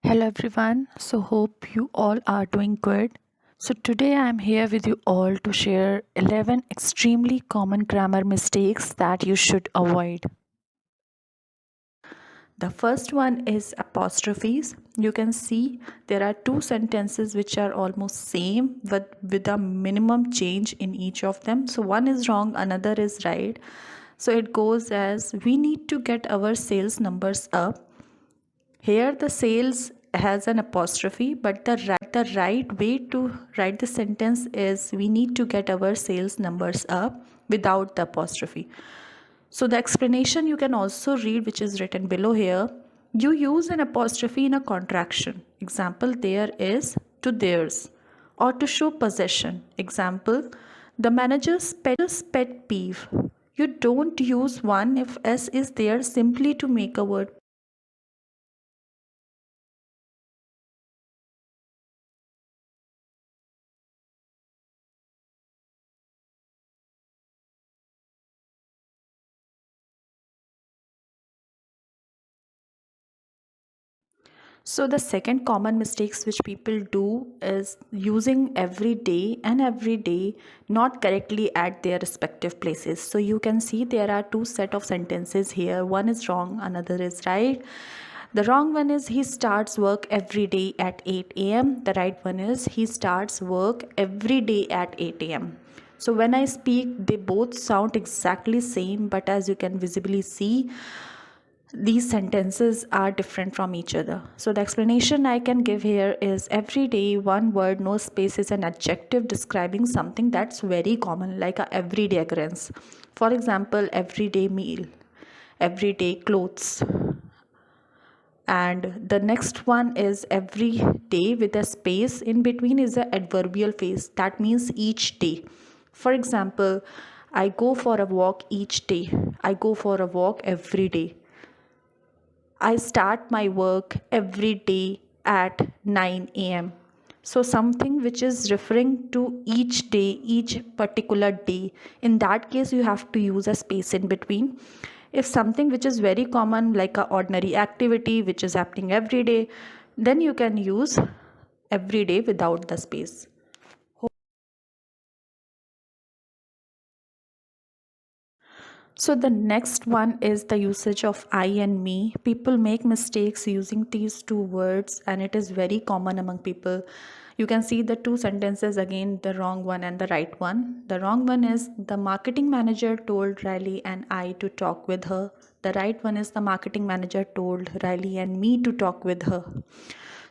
Hello everyone. So hope you all are doing good. So today I am here with you all to share 11 extremely common grammar mistakes that you should avoid. The first one is apostrophes. You can see there are two sentences which are almost same but with a minimum change in each of them. So one is wrong, another is right. So it goes as we need to get our sales numbers up. Here the sales has an apostrophe, but the right way to write the sentence is we need to get our sales numbers up without the apostrophe. So the explanation you can also read, which is written below here. You use an apostrophe in a contraction. Example, there is to theirs. Or to show possession. Example, the manager's pet peeve. You don't use one if S is there simply to make a word. So the second common mistakes which people do is using every day not correctly at their respective places. So you can see there are two set of sentences here. One is wrong, another is right. The wrong one is he starts work every day at 8 a.m. The right one is he starts work every day at 8 a.m. So when I speak, they both sound exactly same, but as you can visibly see, these sentences are different from each other. So the explanation I can give here is every day, one word, no space is an adjective describing something that's very common, like a everyday occurrence. For example, everyday meal, everyday clothes. And the next one is every day with a space in between is a adverbial phrase. That means each day. For example, I go for a walk each day. I go for a walk every day. I start my work every day at 9 a.m. So, something which is referring to each day, each particular day. In that case, you have to use a space in between. If something which is very common, like a ordinary activity which is happening every day, then you can use every day without the space. So the next one is the usage of I and me. People make mistakes using these two words and it is very common among people. You can see the two sentences again, the wrong one and the right one. The wrong one is the marketing manager told Riley and I to talk with her. The right one is the marketing manager told Riley and me to talk with her.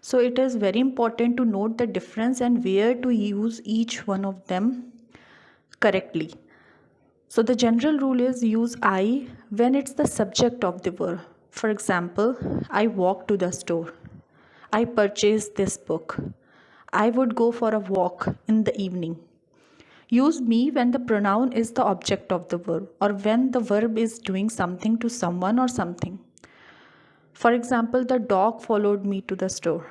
So it is very important to note the difference and where to use each one of them correctly. So the general rule is use I when it's the subject of the verb. For example, I walk to the store. I purchased this book. I would go for a walk in the evening. Use me when the pronoun is the object of the verb or when the verb is doing something to someone or something. For example, the dog followed me to the store.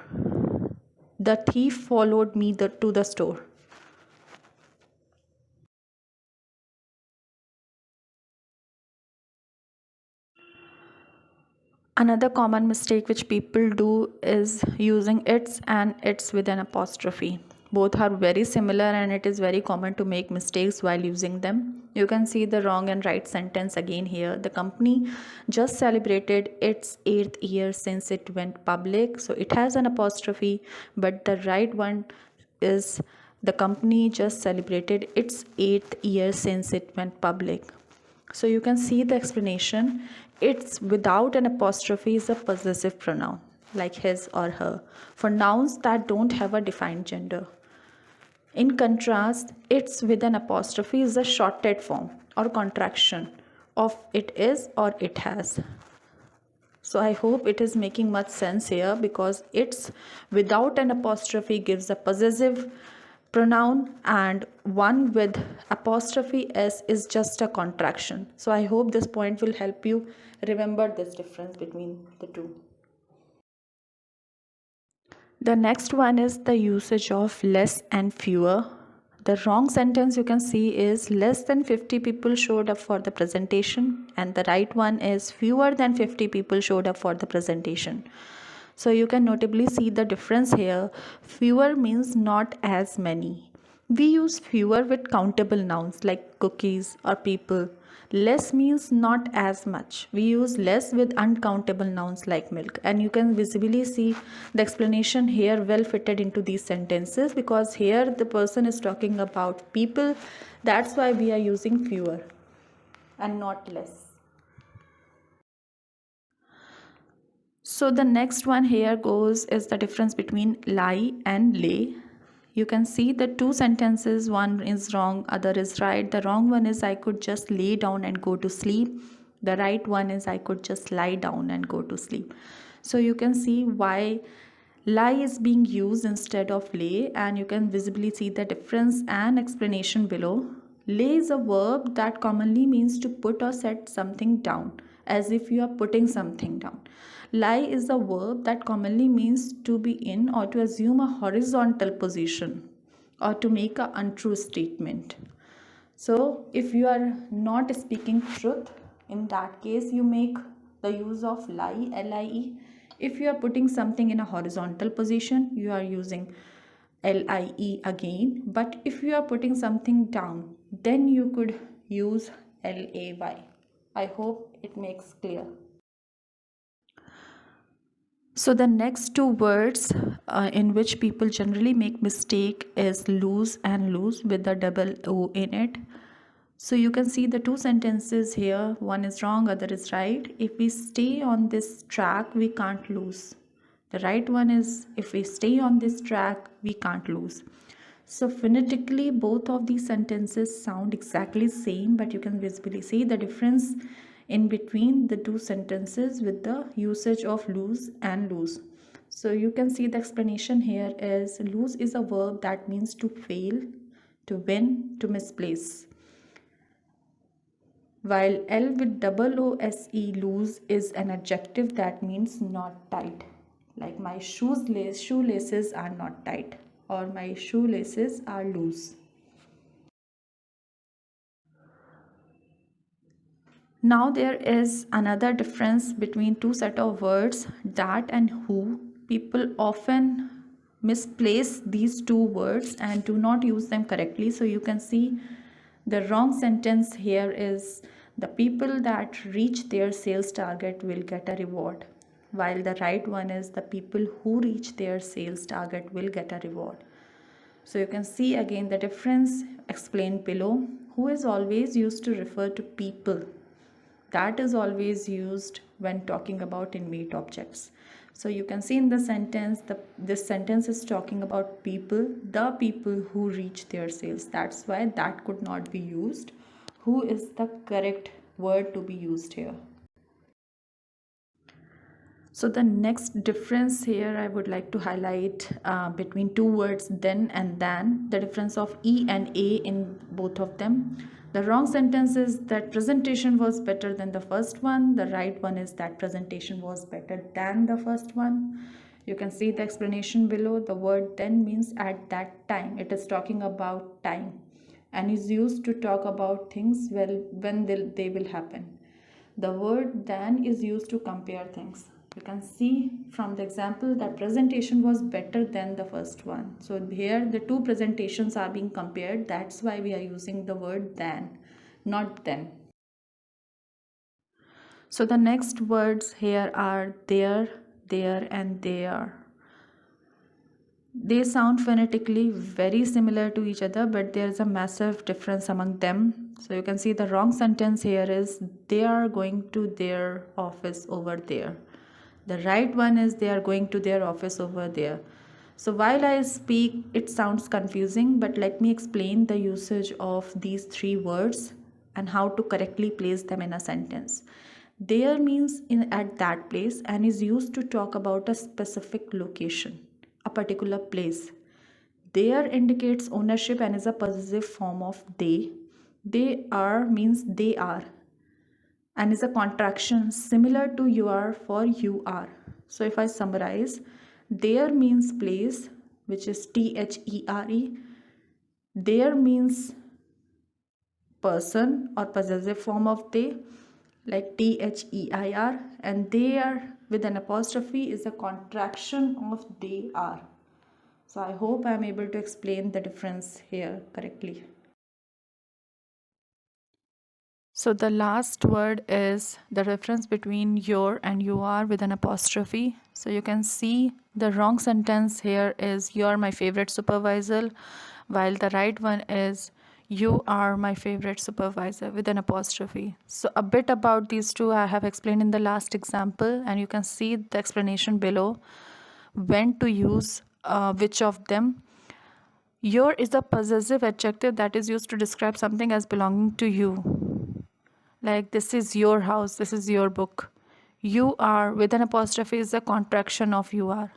The thief followed me to the store. Another common mistake which people do is using its and its with an apostrophe. Both are very similar and it is very common to make mistakes while using them. You can see the wrong and right sentence again here. The company just celebrated its 8th year since it went public. So it has an apostrophe, but the right one is the company just celebrated its 8th year since it went public. So you can see the explanation. It's without an apostrophe is a possessive pronoun like his or her for nouns that don't have a defined gender. In contrast, it's with an apostrophe is a shorted form or contraction of it is or it has. So I hope it is making much sense here because it's without an apostrophe gives a possessive pronoun and one with apostrophe s is just a contraction. So I hope this point will help you remember this difference between the two. The next one is the usage of less and fewer. The wrong sentence you can see is less than 50 people showed up for the presentation, and the right one is fewer than 50 people showed up for the presentation. So you can notably see the difference here. Fewer means not as many. We use fewer with countable nouns like cookies or people. Less means not as much. We use less with uncountable nouns like milk. And you can visibly see the explanation here well fitted into these sentences, because here the person is talking about people. That's why we are using fewer and not less. So the next one here goes is the difference between lie and lay. You can see the two sentences, one is wrong, other is right. The wrong one is I could just lay down and go to sleep. The right one is I could just lie down and go to sleep. So you can see why lie is being used instead of lay, and you can visibly see the difference and explanation below. Lay is a verb that commonly means to put or set something down, as if you are putting something down. Lie is a verb that commonly means to be in or to assume a horizontal position or to make an untrue statement. So, if you are not speaking truth, in that case, you make the use of lie, lie. If you are putting something in a horizontal position, you are using lie again. But if you are putting something down, then you could use lay. I hope it makes clear. So the next two words in which people generally make mistake is lose and lose with the double O in it. So you can see the two sentences here. One is wrong, other is right. If we stay on this track, we can't lose. The right one is if we stay on this track, we can't lose. So phonetically, both of these sentences sound exactly same, but you can visibly see the difference in between the two sentences with the usage of lose and lose. So you can see the explanation here is lose is a verb that means to fail, to win, to misplace. While L with double O-S-E, loose, is an adjective that means not tight. Like my shoelaces are not tight, or my shoelaces are loose. Now there is another difference between two set of words, that and who. People often misplace these two words and do not use them correctly. So you can see the wrong sentence here is the people that reach their sales target will get a reward, while the right one is the people who reach their sales target will get a reward. So you can see again the difference explained below. Who is always used to refer to people. That is always used when talking about inanimate objects. So you can see in the sentence, this sentence is talking about people, the people who reach their sales. That's why that could not be used. Who is the correct word to be used here? So the next difference here I would like to highlight between two words then and than, the difference of E and A in both of them. The wrong sentence is that presentation was better than the first one. The right one is that presentation was better than the first one. You can see the explanation below. The word then means at that time. It is talking about time and is used to talk about things when they will happen. The word than is used to compare things. You can see from the example that presentation was better than the first one. So here the two presentations are being compared. That's why we are using the word than, not then. So the next words here are there and there. They sound phonetically very similar to each other, but there is a massive difference among them. So you can see the wrong sentence here is they are going to their office over there. The right one is they are going to their office over there. So while I speak, it sounds confusing, but let me explain the usage of these three words and how to correctly place them in a sentence. There means in at that place and is used to talk about a specific location, a particular place. There indicates ownership and is a possessive form of they. They are means they are and is a contraction similar to you are for you are. So if I summarize, there means place, which is THERE. There means person or possessive form of they, like THEIR, and there with an apostrophe is a contraction of they are. So I hope I am able to explain the difference here correctly. So the last word is the difference between your and you are with an apostrophe. So you can see the wrong sentence here is you are my favorite supervisor, while the right one is you are my favorite supervisor with an apostrophe. So a bit about these two I have explained in the last example, and you can see the explanation below when to use which of them. Your is a possessive adjective that is used to describe something as belonging to you. Like, this is your house, this is your book. You are with an apostrophe is a contraction of you are.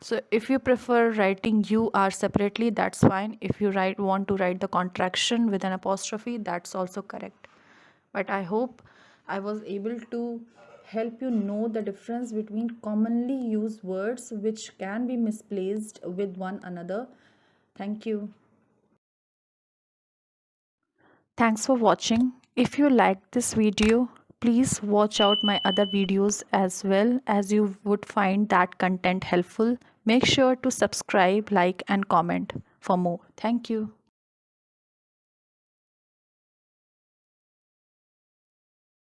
So if you prefer writing you are separately, that's fine. If you want to write the contraction with an apostrophe, that's also correct. But I hope I was able to help you know the difference between commonly used words which can be misplaced with one another. Thank you. Thanks for watching. If you liked this video, please watch out my other videos as well, as you would find that content helpful. Make sure to subscribe, like and comment for more. Thank you.